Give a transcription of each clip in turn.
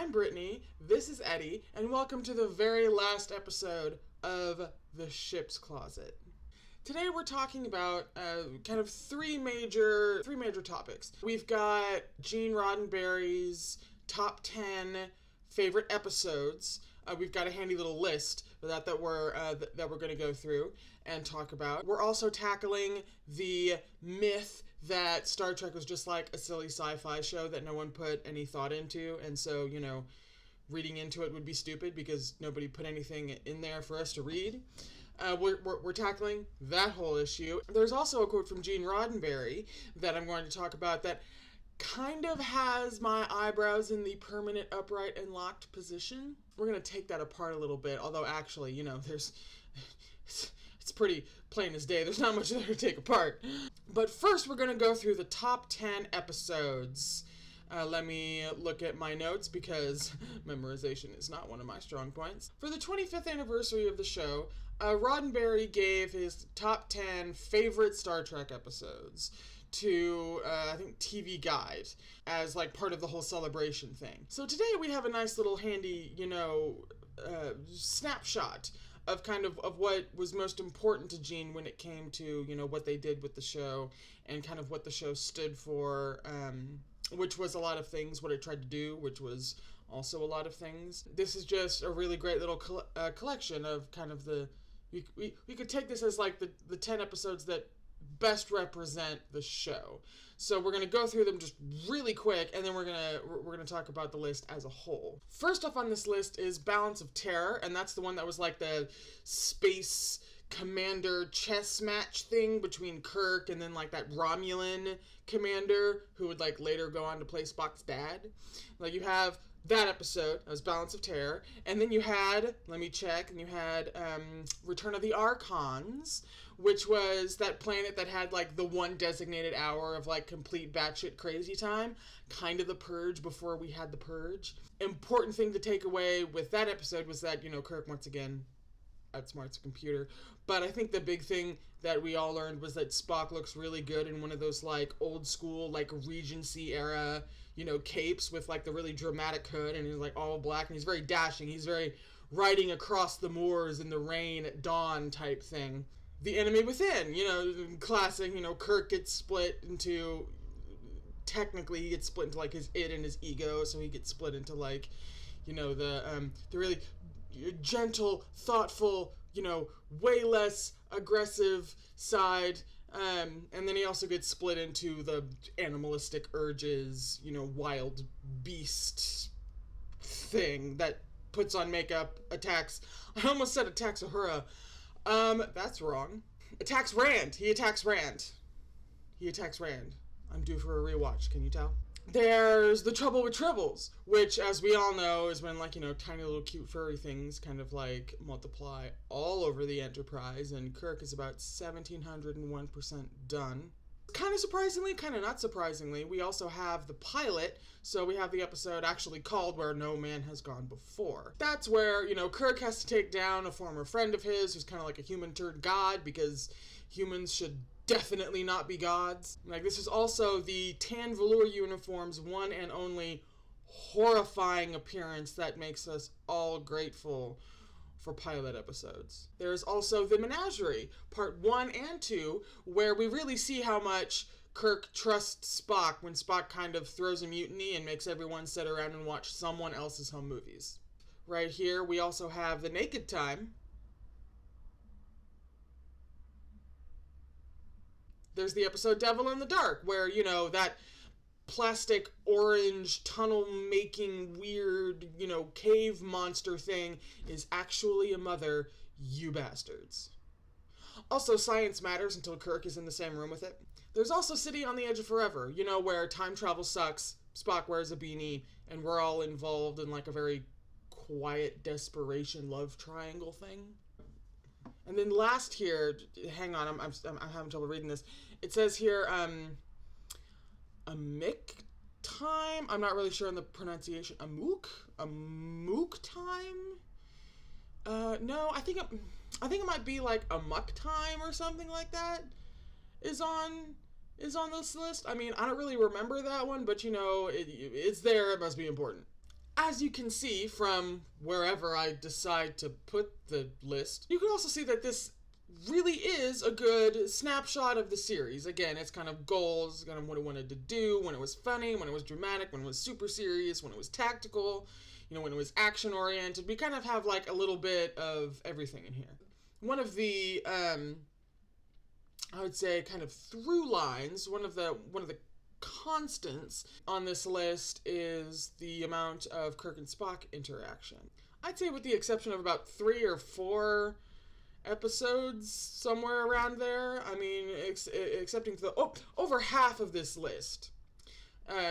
I'm Brittany, this is Eddie, and welcome to the very last episode of The Ship's Closet. Today we're talking about kind of three major topics. We've got Gene Roddenberry's top 10 favorite episodes. We've got a handy little list that we're going to go through and talk about. We're also tackling the myth that Star Trek was just like a silly sci-fi show that no one put any thought into, and so, reading into it would be stupid because nobody put anything in there for us to read. We're tackling that whole issue. There's also a quote from Gene Roddenberry that I'm going to talk about that kind of has my eyebrows in the permanent upright and locked position. We're going to take that apart a little bit, although actually, it's pretty plain as day. There's not much there to take apart. But first, we're going to go through the top 10 episodes. Let me look at my notes because memorization is not one of my strong points. For the 25th anniversary of the show, Roddenberry gave his top 10 favorite Star Trek episodes to, I think, TV Guide as, like, part of the whole celebration thing. So today we have a nice little handy, snapshot of kind of what was most important to Gene when it came to, what they did with the show and kind of what the show stood for, which was a lot of things, what it tried to do, which was also a lot of things. This is just a really great little collection of kind of we could take this as like the 10 episodes that best represent the show. So we're going to go through them just really quick, and then we're going to talk about the list as a whole. First off on this list is Balance of Terror, and that's the one that was like the space commander chess match thing between Kirk and then like that Romulan commander who would like later go on to play Spock's dad. Like you have that episode, that was Balance of Terror, and then you had, Return of the Archons, which was that planet that had like the one designated hour of like complete batshit crazy time, kind of the Purge before we had the Purge. Important thing to take away with that episode was that, Kirk once again outsmarts a computer. But I think the big thing that we all learned was that Spock looks really good in one of those like old school like Regency era, capes with like the really dramatic hood, and he's like all black and he's very dashing. He's very riding across the moors in the rain at dawn type thing. The Enemy Within, classic, Kirk gets split into, technically he gets split into like his id and his ego, so he gets split into like, the really gentle, thoughtful, way less aggressive side, and then he also gets split into the animalistic urges, wild beast thing that puts on makeup, attacks, I almost said attacks Uhura, that's wrong, attacks Rand, he attacks Rand, I'm due for a rewatch, can you tell? There's The Trouble with Tribbles, which, as we all know, is when, tiny little cute furry things kind of, multiply all over the Enterprise, and Kirk is about 1,701% done. Kind of surprisingly, kind of not surprisingly, we also have the pilot, so we have the episode actually called Where No Man Has Gone Before. That's where, Kirk has to take down a former friend of his who's kind of like a human-turned-god, because humans should definitely not be gods. This is also the tan velour uniform's one and only horrifying appearance that makes us all grateful for pilot episodes. There's also The Menagerie, part 1 and 2, where we really see how much Kirk trusts Spock when Spock kind of throws a mutiny and makes everyone sit around and watch someone else's home movies. Right here, we also have The Naked Time. There's the episode Devil in the Dark, where, that plastic orange tunnel-making weird, cave monster thing is actually a mother, you bastards. Also, Science Matters until Kirk is in the same room with it. There's also City on the Edge of Forever, where time travel sucks, Spock wears a beanie, and we're all involved in, a very quiet desperation love triangle thing. And then last here, hang on, I'm having trouble reading this. It says here, Amok time? I'm not really sure on the pronunciation. Amok? Amok time? No, I think it might be like Amok time or something like that is on this list. I mean, I don't really remember that one, but it's there, it must be important. As you can see from wherever I decide to put the list, you can also see that this really is a good snapshot of the series. Again, it's kind of goals, kind of what it wanted to do, when it was funny, when it was dramatic, when it was super serious, when it was tactical, when it was action oriented. We kind of have like a little bit of everything in here. One of the I would say kind of through lines, one of the constants on this list is the amount of Kirk and Spock interaction. I'd say with the exception of about 3 or 4 episodes, somewhere around there. I mean, excepting for over half of this list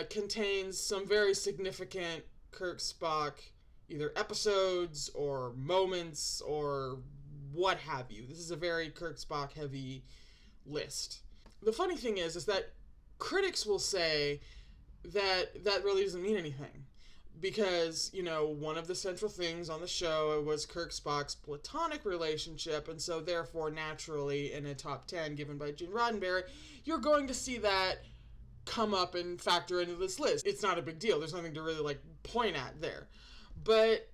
contains some very significant Kirk Spock either episodes or moments or what have you. This is a very Kirk Spock heavy list. The funny thing is that critics will say that that really doesn't mean anything. Because, one of the central things on the show was Kirk Spock's platonic relationship, and so therefore, naturally, in a top 10 given by Gene Roddenberry, you're going to see that come up and factor into this list. It's not a big deal. There's nothing to really, point at there. But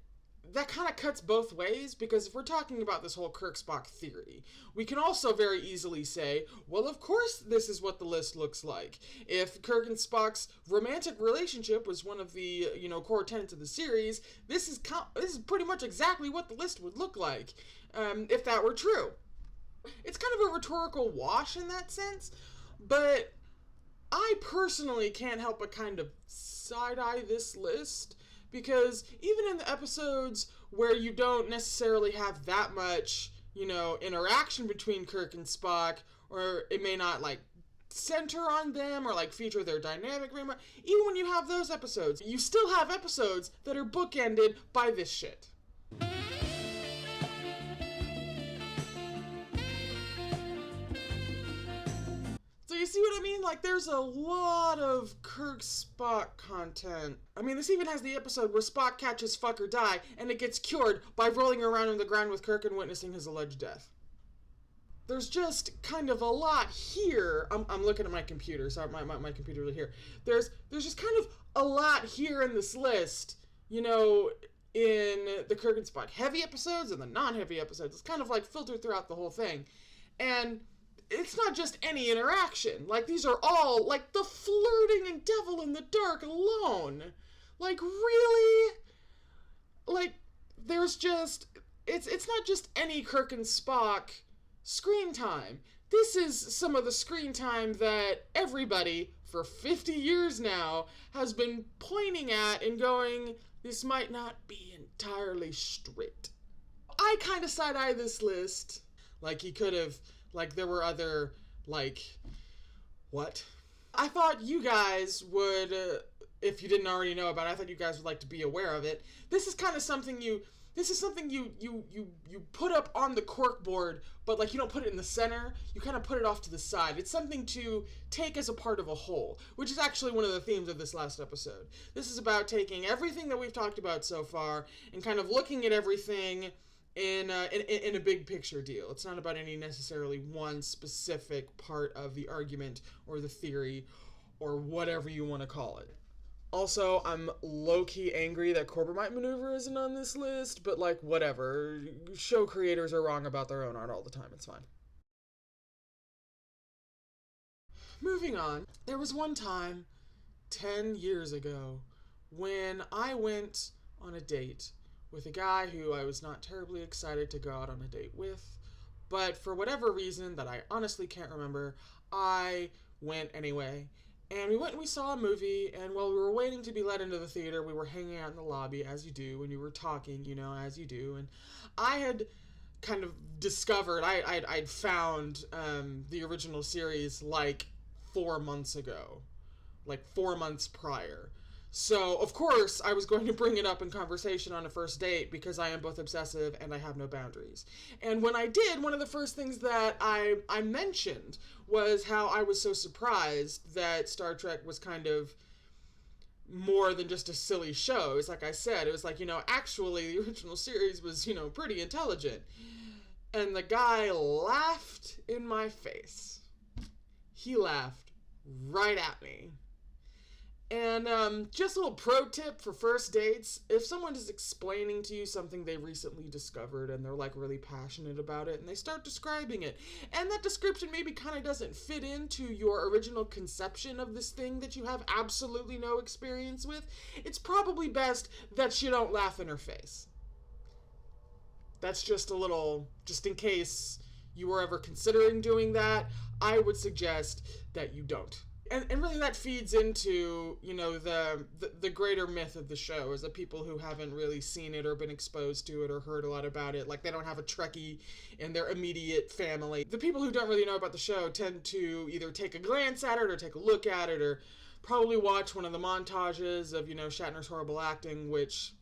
that kind of cuts both ways, because if we're talking about this whole Kirk Spock theory, we can also very easily say, well, of course this is what the list looks like. If Kirk and Spock's romantic relationship was one of the, core tenets of the series, this is pretty much exactly what the list would look like, if that were true. It's kind of a rhetorical wash in that sense, but I personally can't help but kind of side-eye this list. Because even in the episodes where you don't necessarily have that much, interaction between Kirk and Spock, or it may not, center on them or, feature their dynamic very much, even when you have those episodes, you still have episodes that are bookended by this shit. So you see what I mean? There's a lot of Kirk Spock content. I mean, this even has the episode where Spock catches fuck or die, and it gets cured by rolling around on the ground with Kirk and witnessing his alleged death. There's just kind of a lot here. I'm looking at my computer. Sorry, my computer's right here. There's just kind of a lot here in this list, in the Kirk and Spock heavy episodes and the non-heavy episodes. It's kind of filtered throughout the whole thing. And it's not just any interaction. These are all, the flirting and devil in the dark alone. Really? There's just... It's not just any Kirk and Spock screen time. This is some of the screen time that everybody, for 50 years now, has been pointing at and going, this might not be entirely straight. I kind of side-eye this list. He could have... there were other, what? I thought you guys would, if you didn't already know about it, I thought you guys would like to be aware of it. This is kind of something you put up on the corkboard, but, you don't put it in the center. You kind of put it off to the side. It's something to take as a part of a whole, which is actually one of the themes of this last episode. This is about taking everything that we've talked about so far and kind of looking at everything in a big picture deal. It's not about any necessarily one specific part of the argument or the theory or whatever you want to call it. Also, I'm low-key angry that Corbomite Maneuver isn't on this list, but whatever. Show creators are wrong about their own art all the time. It's fine. Moving on, there was one time 10 years ago when I went on a date with a guy who I was not terribly excited to go out on a date with, but for whatever reason that I honestly can't remember, I went anyway. And we went and we saw a movie, and while we were waiting to be let into the theater, we were hanging out in the lobby, as you do, and you were talking, as you do, and I had kind of discovered, I'd found the original series 4 months ago, 4 months prior. So, of course, I was going to bring it up in conversation on a first date because I am both obsessive and I have no boundaries. And when I did, one of the first things that I mentioned was how I was so surprised that Star Trek was kind of more than just a silly show. It's like I said, it was actually the original series was, pretty intelligent. And the guy laughed in my face. He laughed right at me. And just a little pro tip for first dates: if someone is explaining to you something they recently discovered and they're like really passionate about it and they start describing it, and that description maybe kind of doesn't fit into your original conception of this thing that you have absolutely no experience with, it's probably best that you don't laugh in her face. That's just a little, just in case you were ever considering doing that, I would suggest that you don't. And really that feeds into, you know, the greater myth of the show, is that people who haven't really seen it or been exposed to it or heard a lot about it, like they don't have a Trekkie in their immediate family. The people who don't really know about the show tend to either take a glance at it or take a look at it or probably watch one of the montages of, you know, Shatner's horrible acting, which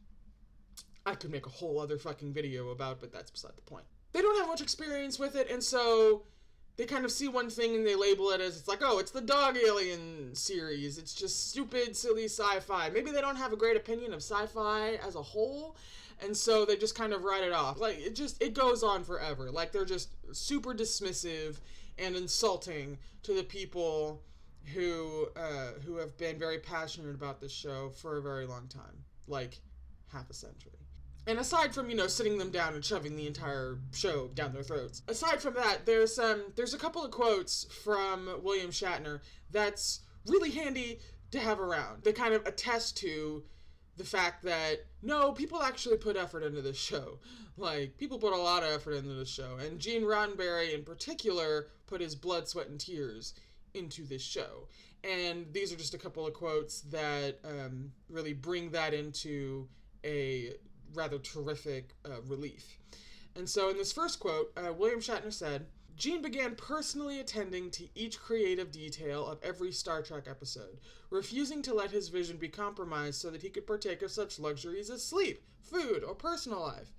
I could make a whole other fucking video about, but that's beside the point. They don't have much experience with it, and so they kind of see one thing and they label it as, it's like, oh, it's the Dog Alien series. It's just stupid, silly sci-fi. Maybe they don't have a great opinion of sci-fi as a whole, and so they just kind of write it off. Like, it goes on forever. Like, they're just super dismissive and insulting to the people who have been very passionate about this show for a very long time. Like, half a century. And aside from, you know, sitting them down and shoving the entire show down their throats, aside from that, there's a couple of quotes from William Shatner that's really handy to have around. They kind of attest to the fact that, no, people actually put effort into this show. Like, people put a lot of effort into this show. And Gene Roddenberry, in particular, put his blood, sweat, and tears into this show. And these are just a couple of quotes that really bring that into a rather terrific relief. And so in this first quote, William Shatner said, "Gene began personally attending to each creative detail of every Star Trek episode, refusing to let his vision be compromised so that he could partake of such luxuries as sleep, food, or personal life.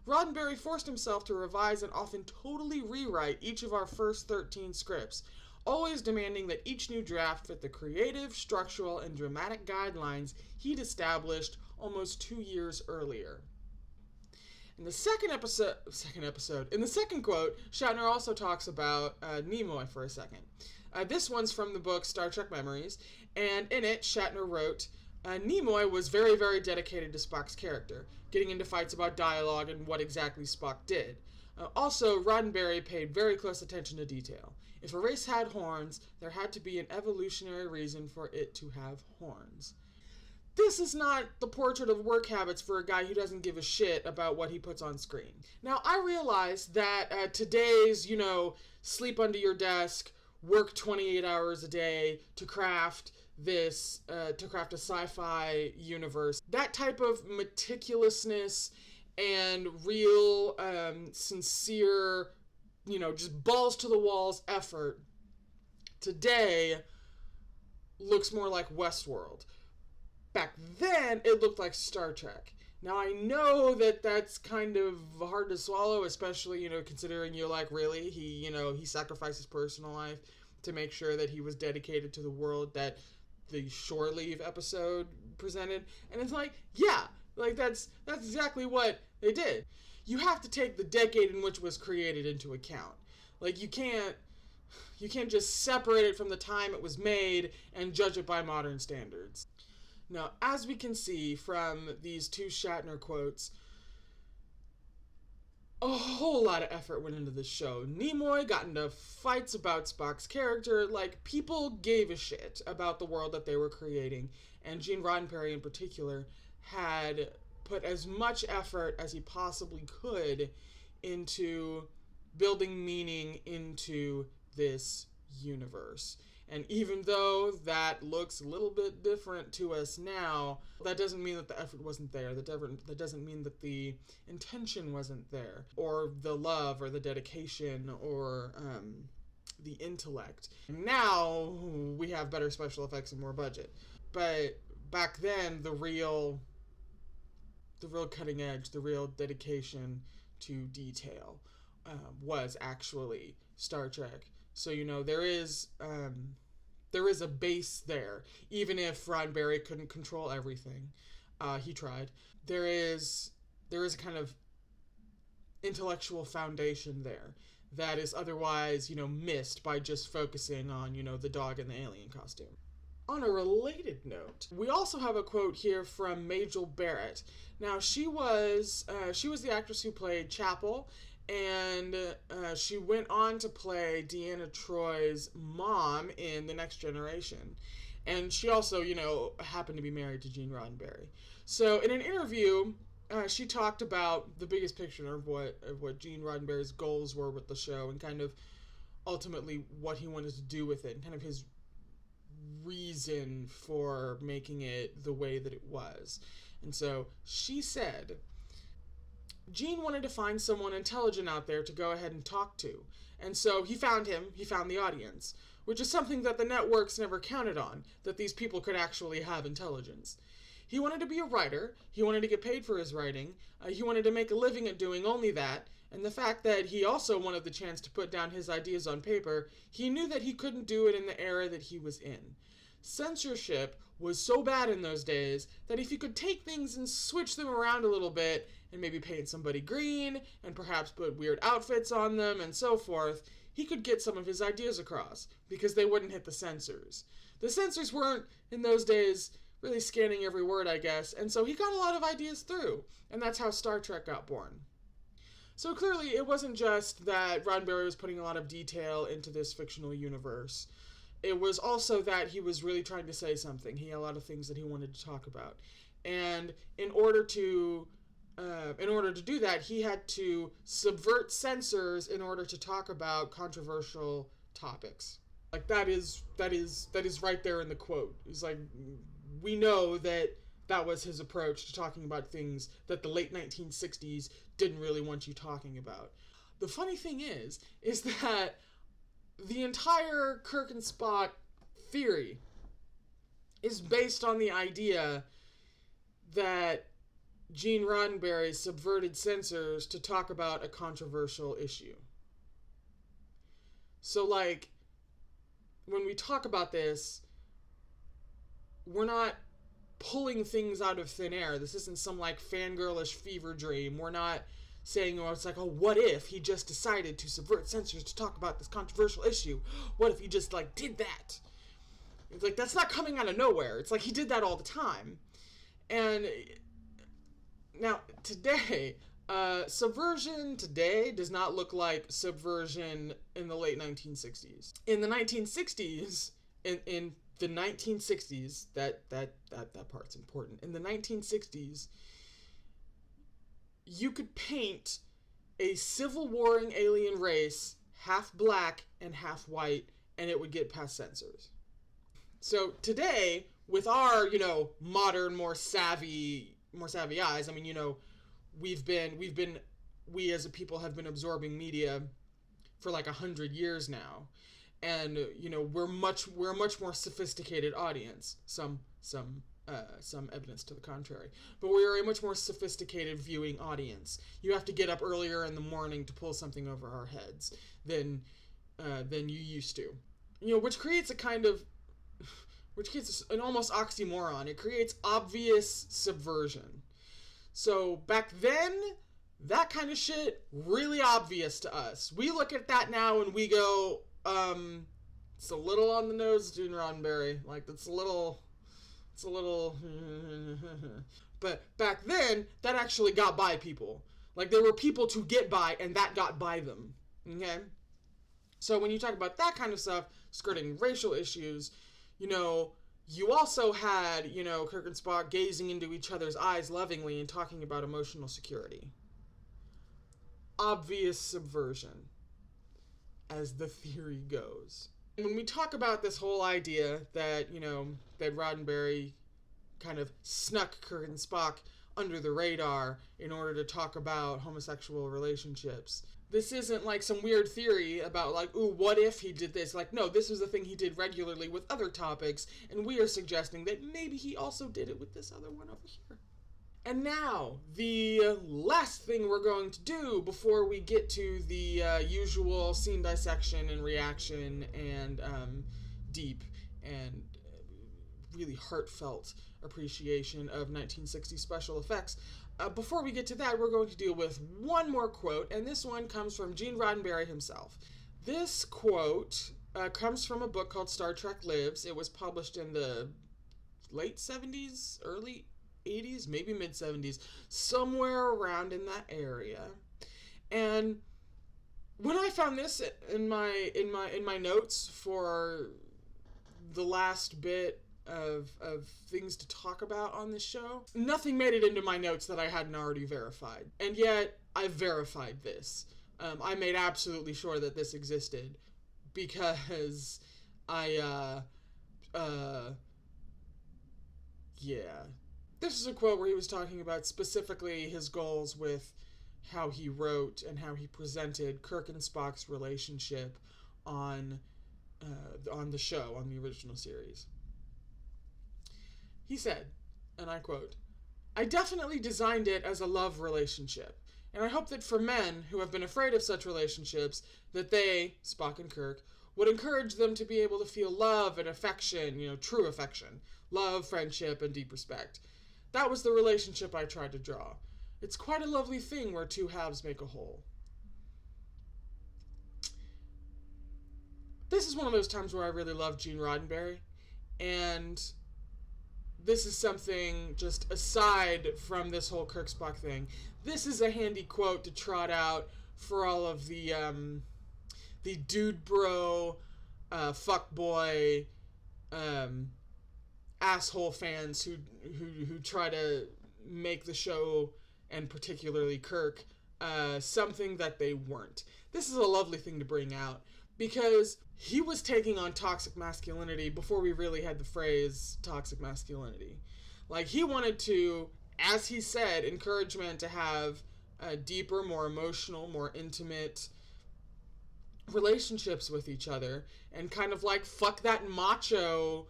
Roddenberry forced himself to revise and often totally rewrite each of our first 13 scripts, always demanding that each new draft fit the creative, structural, and dramatic guidelines he'd established almost 2 years earlier." In the second quote, Shatner also talks about Nimoy for a second. This one's from the book Star Trek Memories, and in it, Shatner wrote, "Nimoy was very, very dedicated to Spock's character, getting into fights about dialogue and what exactly Spock did. Also, Roddenberry paid very close attention to detail. If a race had horns, there had to be an evolutionary reason for it to have horns." This is not the portrait of work habits for a guy who doesn't give a shit about what he puts on screen. Now, I realize that today's, you know, sleep under your desk, work 28 hours a day to craft this, to craft a sci-fi universe, that type of meticulousness and real, sincere, you know, just balls to the walls effort today looks more like Westworld. Back then, it looked like Star Trek. Now, I know that that's kind of hard to swallow, especially, you know, considering you're like, really? He sacrificed his personal life to make sure that he was dedicated to the world that the Shore Leave episode presented. And it's like, yeah, like that's exactly what they did. You have to take the decade in which it was created into account. Like, you can't just separate it from the time it was made and judge it by modern standards. Now, as we can see from these two Shatner quotes, a whole lot of effort went into this show. Nimoy got into fights about Spock's character. Like, people gave a shit about the world that they were creating. And Gene Roddenberry, in particular, had put as much effort as he possibly could into building meaning into this universe. And even though that looks a little bit different to us now, that doesn't mean that the effort wasn't there. That doesn't mean that the intention wasn't there, or the love, or the dedication, or the intellect. Now we have better special effects and more budget. But back then, the real cutting edge, the real dedication to detail was actually Star Trek. So, you know, there is a base there. Even if Roddenberry couldn't control everything, he tried. There is a kind of intellectual foundation there that is otherwise, you know, missed by just focusing on, you know, the dog in the alien costume. On a related note, we also have a quote here from Majel Barret. Now, she was the actress who played Chapel, and she went on to play Deanna Troy's mom in The Next Generation. And she also, happened to be married to Gene Roddenberry. So in an interview, she talked about the biggest picture of what Gene Roddenberry's goals were with the show, and kind of ultimately what he wanted to do with it, and kind of his reason for making it the way that it was. And so she said, Gene wanted to find someone intelligent out there to go ahead and talk to. And so he found the audience, which is something that the networks never counted on, that these people could actually have intelligence. He wanted to be a writer, he wanted to get paid for his writing, he wanted to make a living at doing only that, and the fact that he also wanted the chance to put down his ideas on paper, he knew that he couldn't do it in the era that he was in. Censorship was so bad in those days that if you could take things and switch them around a little bit, and maybe paint somebody green, and perhaps put weird outfits on them, and so forth, he could get some of his ideas across, because they wouldn't hit the censors. The censors weren't, in those days, really scanning every word, I guess, and so he got a lot of ideas through, and that's how Star Trek got born. So clearly, it wasn't just that Roddenberry was putting a lot of detail into this fictional universe. It was also that he was really trying to say something. He had a lot of things that he wanted to talk about. And in order to do that, he had to subvert censors in order to talk about controversial topics. Like, that is right there in the quote. He's like, we know that was his approach to talking about things that the late 1960s didn't really want you talking about. The funny thing is that the entire Kirk and Spock theory is based on the idea that Gene Roddenberry subverted censors to talk about a controversial issue. So, like, when we talk about this, we're not pulling things out of thin air. This isn't some, like, fangirlish fever dream. We're not saying, it's like, what if he just decided to subvert censors to talk about this controversial issue? What if he just, like, did that? It's like, that's not coming out of nowhere. It's like he did that all the time. And now, today, subversion today does not look like subversion in the late 1960s. In the 1960s, in the 1960s, that part's important. In the 1960s, you could paint a civil warring alien race half black and half white, and it would get past censors. So today, with our, modern, more savvy eyes, I mean, we as a people have been absorbing media for like 100 years now. And, we're a much more sophisticated audience. Some evidence to the contrary. But we're a much more sophisticated viewing audience. You have to get up earlier in the morning to pull something over our heads than you used to. Which creates an almost oxymoron. It creates obvious subversion. So back then, that kind of shit, really obvious to us. We look at that now and we go, it's a little on the nose, Gene Roddenberry. Like, it's a little, but back then, that actually got by people. Like, there were people to get by, and that got by them, okay? So when you talk about that kind of stuff, skirting racial issues, you also had, Kirk and Spock gazing into each other's eyes lovingly and talking about emotional security. Obvious subversion, as the theory goes. When we talk about this whole idea that, that Roddenberry kind of snuck Kirk and Spock under the radar in order to talk about homosexual relationships, this isn't like some weird theory about like, ooh, what if he did this? Like, no, this was a thing he did regularly with other topics, and we are suggesting that maybe he also did it with this other one over here. And now, the last thing we're going to do before we get to the usual scene dissection and reaction and deep and really heartfelt appreciation of 1960 special effects. Before we get to that, we're going to deal with one more quote, and this one comes from Gene Roddenberry himself. This quote comes from a book called Star Trek Lives. It was published in the late 70s, early 80s, maybe mid 70s, somewhere around in that area. And when I found this in my notes for the last bit of things to talk about on this show, nothing made it into my notes that I hadn't already verified. And yet, I verified this. I made absolutely sure that this existed because yeah. This is a quote where he was talking about specifically his goals with how he wrote and how he presented Kirk and Spock's relationship on the show, on the original series. He said, and I quote, "I definitely designed it as a love relationship, and I hope that for men who have been afraid of such relationships, that they, Spock and Kirk, would encourage them to be able to feel love and affection, true affection, love, friendship, and deep respect. That was the relationship I tried to draw. It's quite a lovely thing where two halves make a whole." This is one of those times where I really love Gene Roddenberry, and this is something just aside from this whole Kirk Spock thing. This is a handy quote to trot out for all of the dude bro, fuckboy, asshole fans who try to make the show, and particularly Kirk, something that they weren't. This is a lovely thing to bring out, because he was taking on toxic masculinity before we really had the phrase toxic masculinity. Like, he wanted to, as he said, encourage men to have deeper, more emotional, more intimate relationships with each other, and kind of like fuck that macho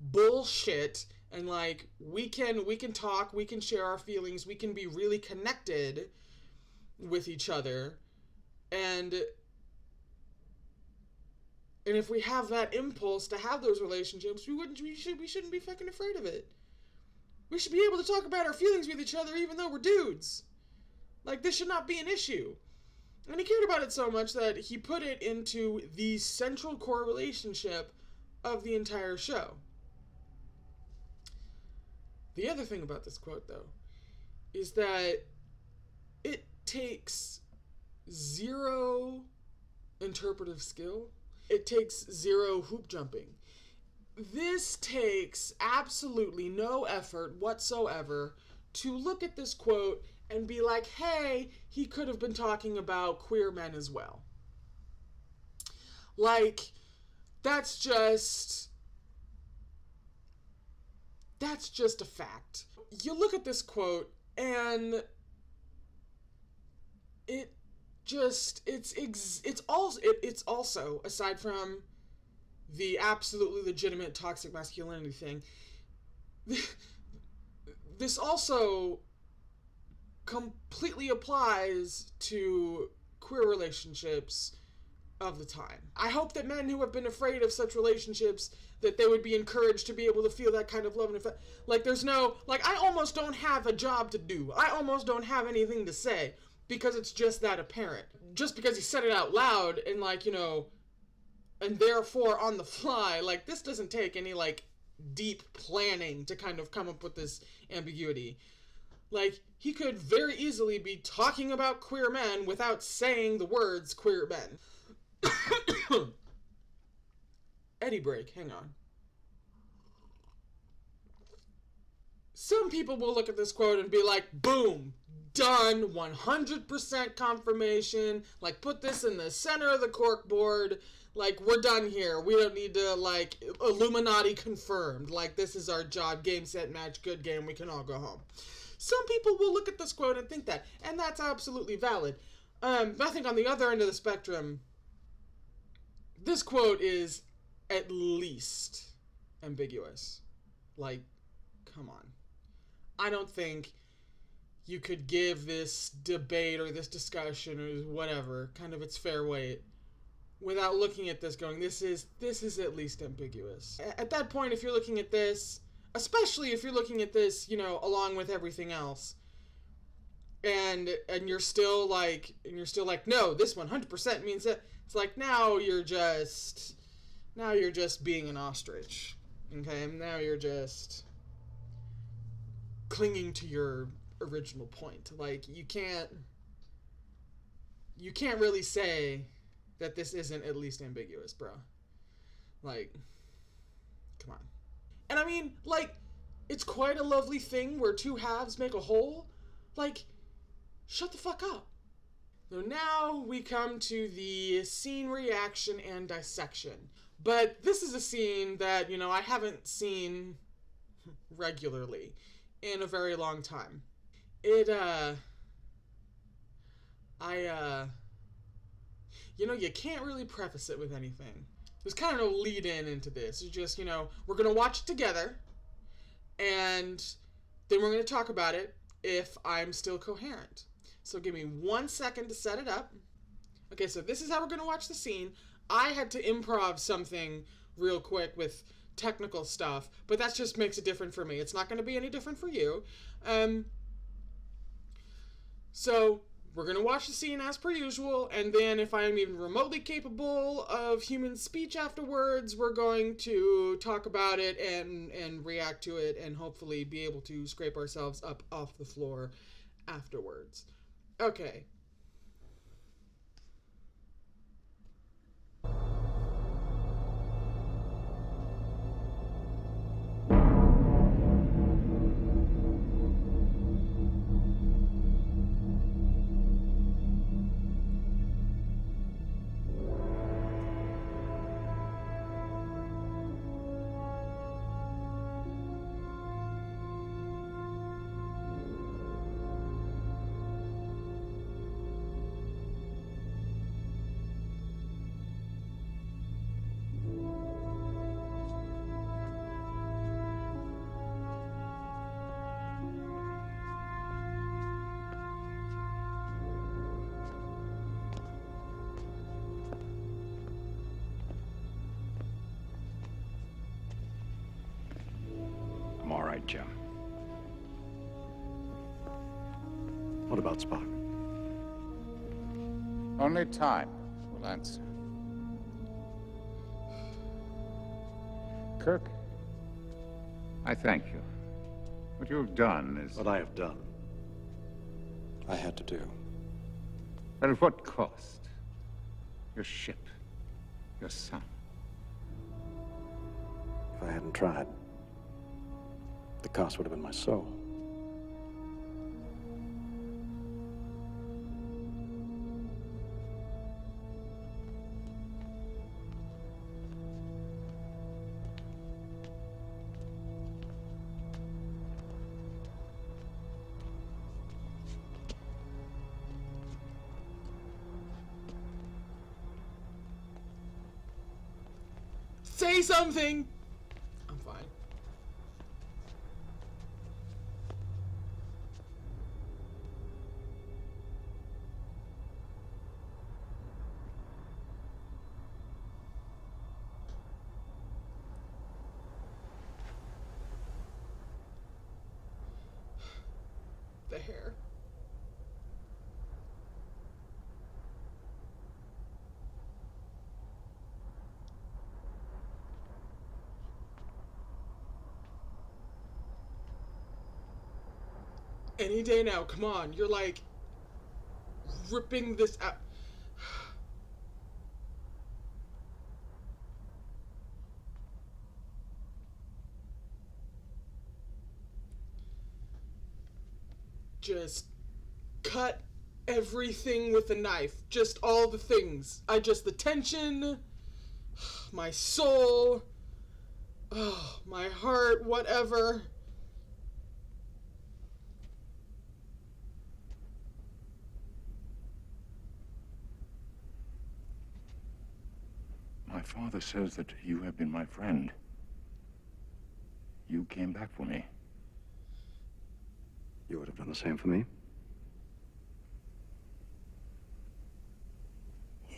bullshit, and like we can talk, we can share our feelings, we can be really connected with each other, and if we have that impulse to have those relationships, we shouldn't be fucking afraid of it. We should be able to talk about our feelings with each other even though we're dudes. Like, this should not be an issue. And he cared about it so much that he put it into the central core relationship of the entire show. The other thing about this quote, though, is that it takes zero interpretive skill. It takes zero hoop jumping. This takes absolutely no effort whatsoever to look at this quote and be like, hey, he could have been talking about queer men as well. Like, that's just a fact. You look at this quote and it's also, aside from the absolutely legitimate toxic masculinity thing, this also completely applies to queer relationships of the time. I hope that men who have been afraid of such relationships, that they would be encouraged to be able to feel that kind of love and affection. Like, there's no, like, I almost don't have a job to do. I almost don't have anything to say, because it's just that apparent. Just because he said it out loud and, like, and therefore on the fly, like, this doesn't take any, like, deep planning to kind of come up with this ambiguity. Like, he could very easily be talking about queer men without saying the words queer men. Eddie break, hang on. Some people will look at this quote and be like, boom, done, 100% confirmation, like, put this in the center of the corkboard, like, we're done here, we don't need to, like, Illuminati confirmed, like, this is our job, game, set, match, good game, we can all go home. Some people will look at this quote and think that, and that's absolutely valid. I think on the other end of the spectrum, this quote is at least ambiguous. Like, come on. I don't think you could give this debate or this discussion or whatever kind of its fair weight without looking at this going, this is at least ambiguous. At that point, if you're looking at this, especially if you're looking at this, along with everything else, and you're still like, no, this 100% means that, It's like now you're just being an ostrich. Okay? Now you're just clinging to your original point. Like you can't really say that this isn't at least ambiguous, bro. Like, come on. And I mean, like, it's quite a lovely thing where two halves make a whole. Like, shut the fuck up. So now we come to the scene reaction and dissection. But this is a scene that, I haven't seen regularly in a very long time. You can't really preface it with anything. There's kind of no lead in into this. It's just, we're going to watch it together, and then we're going to talk about it if I'm still coherent. So give me 1 second to set it up. Okay, so this is how we're going to watch the scene. I had to improv something real quick with technical stuff, but that just makes it different for me. It's not going to be any different for you. So we're going to watch the scene as per usual, and then if I am even remotely capable of human speech afterwards, we're going to talk about it and react to it and hopefully be able to scrape ourselves up off the floor afterwards. Okay. I'm all right, Jim. What about Spock? Only time will answer. Kirk, I thank you. What you have done is... What I have done, I had to do. But at what cost? Your ship, your son. If I hadn't tried, the cost would have been my soul. Say something! I'm fine. The hair. Any day now, come on. You're like ripping this out. Just cut everything with a knife. Just all the things. The tension, my soul, my heart, whatever. My father says that you have been my friend. You came back for me. You would have done the same for me?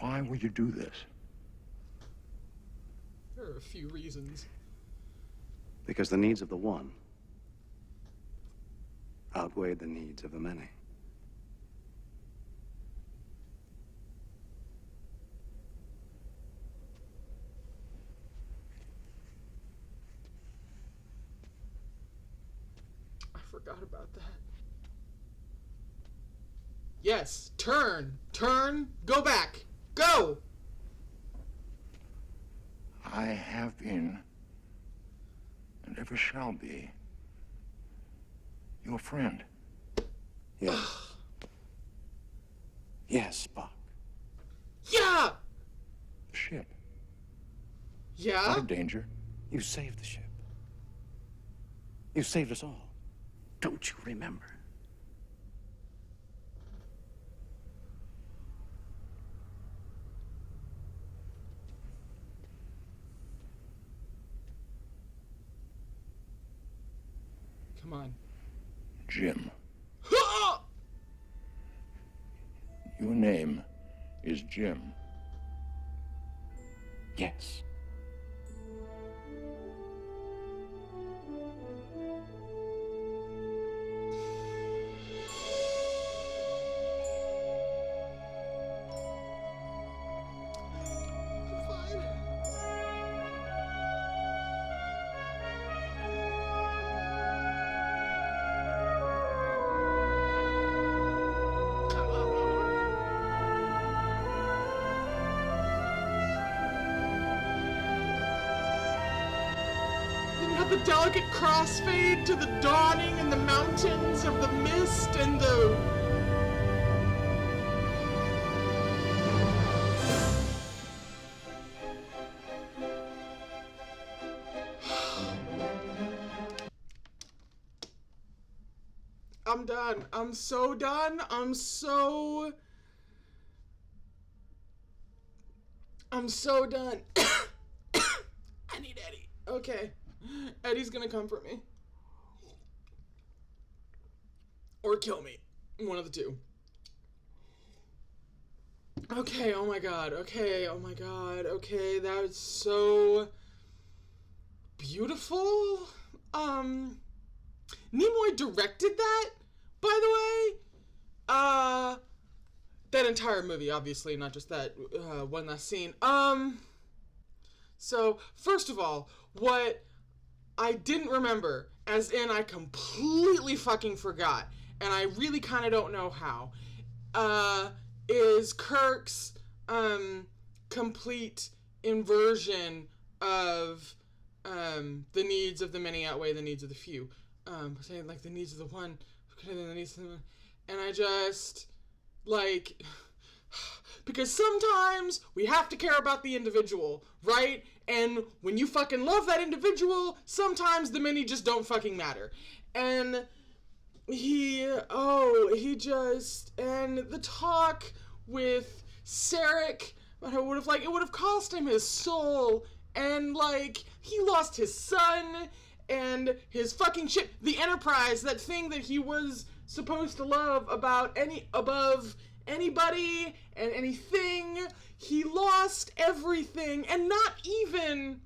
Why would you do this? There are a few reasons. Because the needs of the one outweighed the needs of the many. Yes. Turn. Turn. Go back. Go! I have been, and ever shall be, your friend. Yes. Yes, Spock. Yeah! The ship. Yeah? Out of danger. You saved the ship. You saved us all. Don't you remember? Come on. Jim. Your name is Jim. Yes. Fine. Then you have the delicate crossfade to the dawning and the mountains of the mist and the... I'm done. I'm so done. I'm so done. I need Eddie. Okay. Eddie's gonna comfort me. Or kill me. One of the two. Okay, oh my god. Okay, oh my god. Okay, that was so beautiful. Nimoy directed that, by the way. That entire movie, obviously, not just that one last scene. So, first of all, what I didn't remember, as in I completely fucking forgot, and I really kind of don't know how, is Kirk's complete inversion of the needs of the many outweigh the needs of the few. Saying like the needs of the one, the needs of the one. And I just like, because sometimes we have to care about the individual, right? And when you fucking love that individual, sometimes the many just don't fucking matter. And and the talk with Sarek, it would have cost him his soul, and like he lost his son and his fucking ship, the Enterprise, that thing that he was supposed to love above anybody and anything. He lost everything, and not even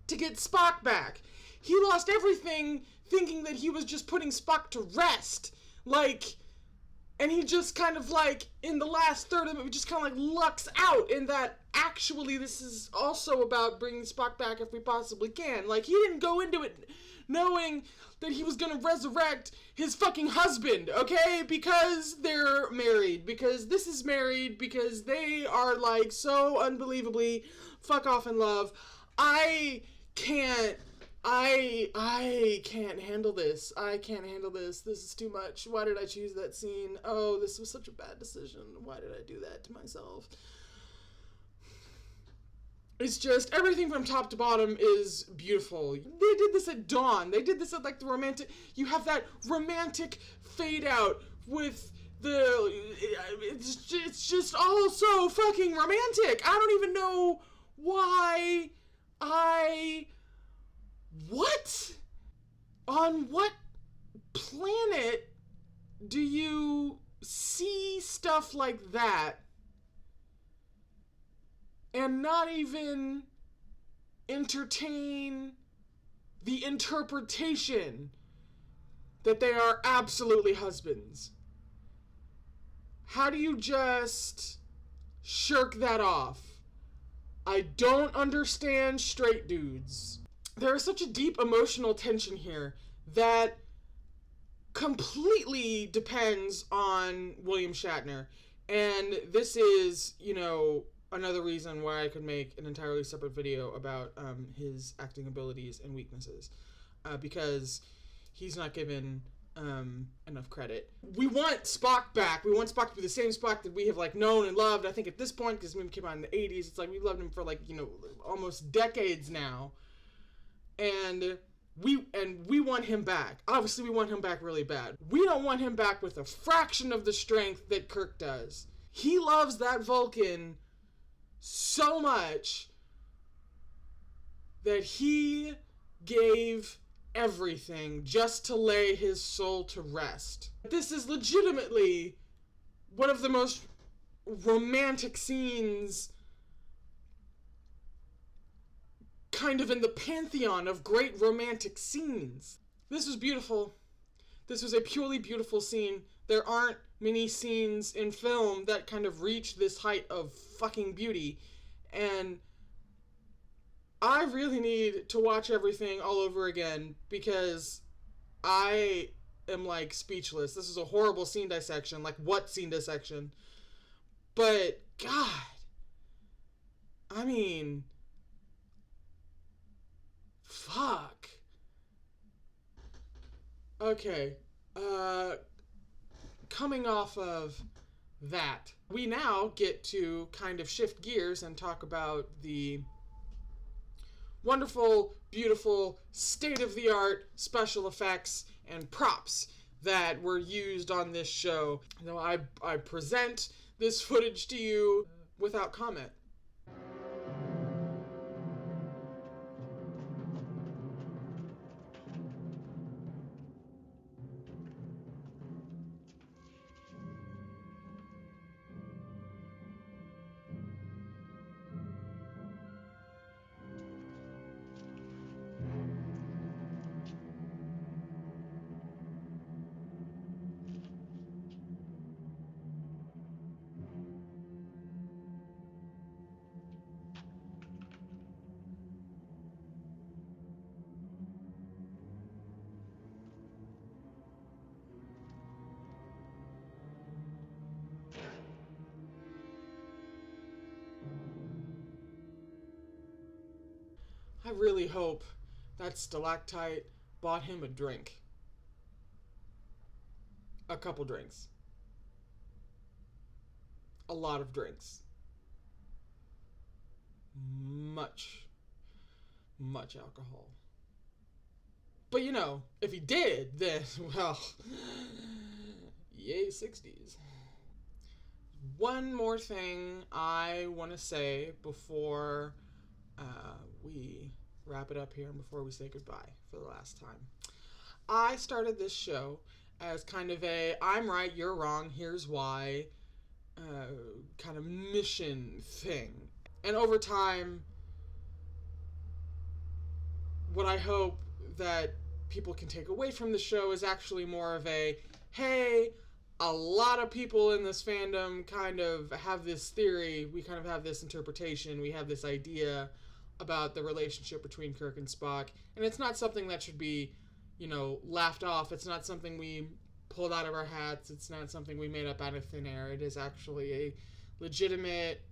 to get Spock back. He lost everything thinking that he was just putting Spock to rest. Like, and he just kind of like, in the last third of the movie, just kind of like lucks out in that actually this is also about bringing Spock back if we possibly can. Like, he didn't go into it knowing that he was gonna resurrect his fucking husband, okay? Because they're married. Because this is married. Because they are like so unbelievably fuck off in love. I can't handle this. I can't handle this. This is too much. Why did I choose that scene? Oh, this was such a bad decision. Why did I do that to myself? It's just, everything from top to bottom is beautiful. They did this at dawn. They did this at like the romantic, you have that romantic fade out with the, it's just all so fucking romantic. I don't even know why what? On what planet do you see stuff like that and not even entertain the interpretation that they are absolutely husbands? How do you just shirk that off? I don't understand straight dudes. There is such a deep emotional tension here that completely depends on William Shatner. And this is, another reason why I could make an entirely separate video about his acting abilities and weaknesses. Because he's not given enough credit. We want Spock back. We want Spock to be the same Spock that we have known and loved. I think at this point, because the movie came out in the 80s, it's we've loved him for almost decades now. And we want him back. Obviously, we want him back really bad. We don't want him back with a fraction of the strength that Kirk does. He loves that Vulcan so much that he gave everything just to lay his soul to rest. This is legitimately one of the most romantic scenes kind of in the pantheon of great romantic scenes. This was beautiful. This was a purely beautiful scene. There aren't many scenes in film that kind of reach this height of fucking beauty. And I really need to watch everything all over again because I am speechless. This is a horrible scene dissection. What scene dissection? But God, I mean, fuck. Okay, coming off of that, we now get to kind of shift gears and talk about the wonderful, beautiful, state-of-the-art special effects and props that were used on this show. Now, I present this footage to you without comment. I really hope that stalactite bought him a drink. A couple drinks. A lot of drinks. Much alcohol. But if he did, then, well, yay 60s. One more thing I want to say before we wrap it up here and before we say goodbye for the last time. I started this show as kind of a I'm right, you're wrong, here's why kind of mission thing. And over time, what I hope that people can take away from the show is actually more of a, hey, a lot of people in this fandom kind of have this theory, we kind of have this interpretation, we have this idea about the relationship between Kirk and Spock, and it's not something that should be, laughed off. It's not something we pulled out of our hats. It's not something we made up out of thin air. It is actually a legitimate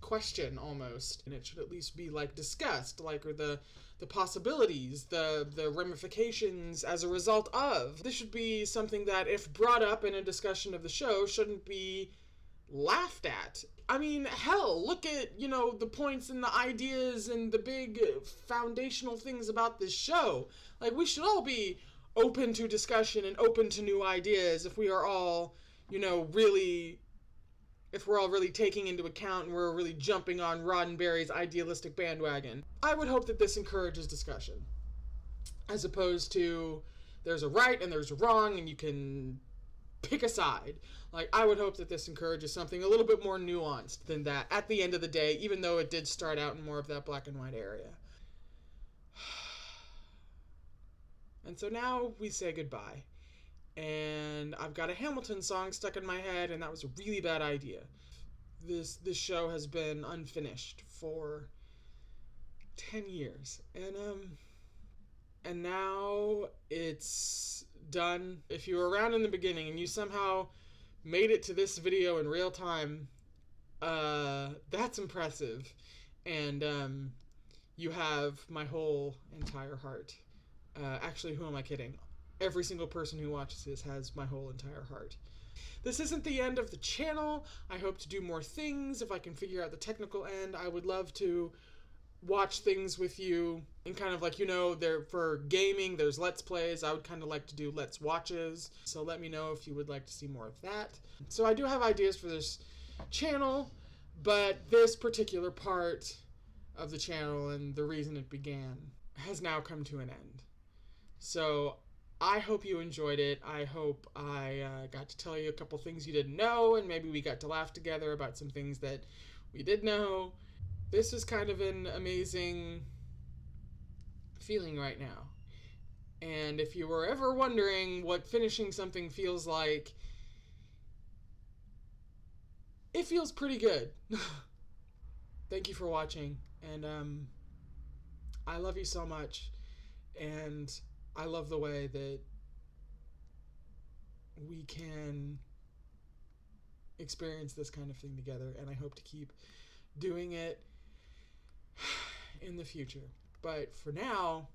question almost, and it should at least be discussed, or the possibilities, the ramifications as a result of. This should be something that, if brought up in a discussion of the show, shouldn't be laughed at. I mean, hell, look at, the points and the ideas and the big foundational things about this show. We should all be open to discussion and open to new ideas if we are all, really, if we're all really taking into account and we're really jumping on Roddenberry's idealistic bandwagon. I would hope that this encourages discussion, as opposed to there's a right and there's a wrong and you can pick a side. I would hope that this encourages something a little bit more nuanced than that at the end of the day, even though it did start out in more of that black and white area. And so now we say goodbye. And I've got a Hamilton song stuck in my head, and that was a really bad idea. This show has been unfinished for 10 years. And now it's done. If you were around in the beginning and you somehow made it to this video in real time, that's impressive. And you have my whole entire heart. Actually, who am I kidding? Every single person who watches this has my whole entire heart. This isn't the end of the channel. I hope to do more things. If I can figure out the technical end, I would love to watch things with you. And kind of like, you know, there for gaming, there's Let's Plays. I would kind of like to do Let's Watches. So let me know if you would like to see more of that. So I do have ideas for this channel, but this particular part of the channel and the reason it began has now come to an end. So I hope you enjoyed it. I hope I got to tell you a couple things you didn't know, and maybe we got to laugh together about some things that we did know. This is kind of an amazing feeling right now. And if you were ever wondering what finishing something feels like, it feels pretty good. Thank you for watching, and I love you so much, and I love the way that we can experience this kind of thing together, and I hope to keep doing it in the future. But for now,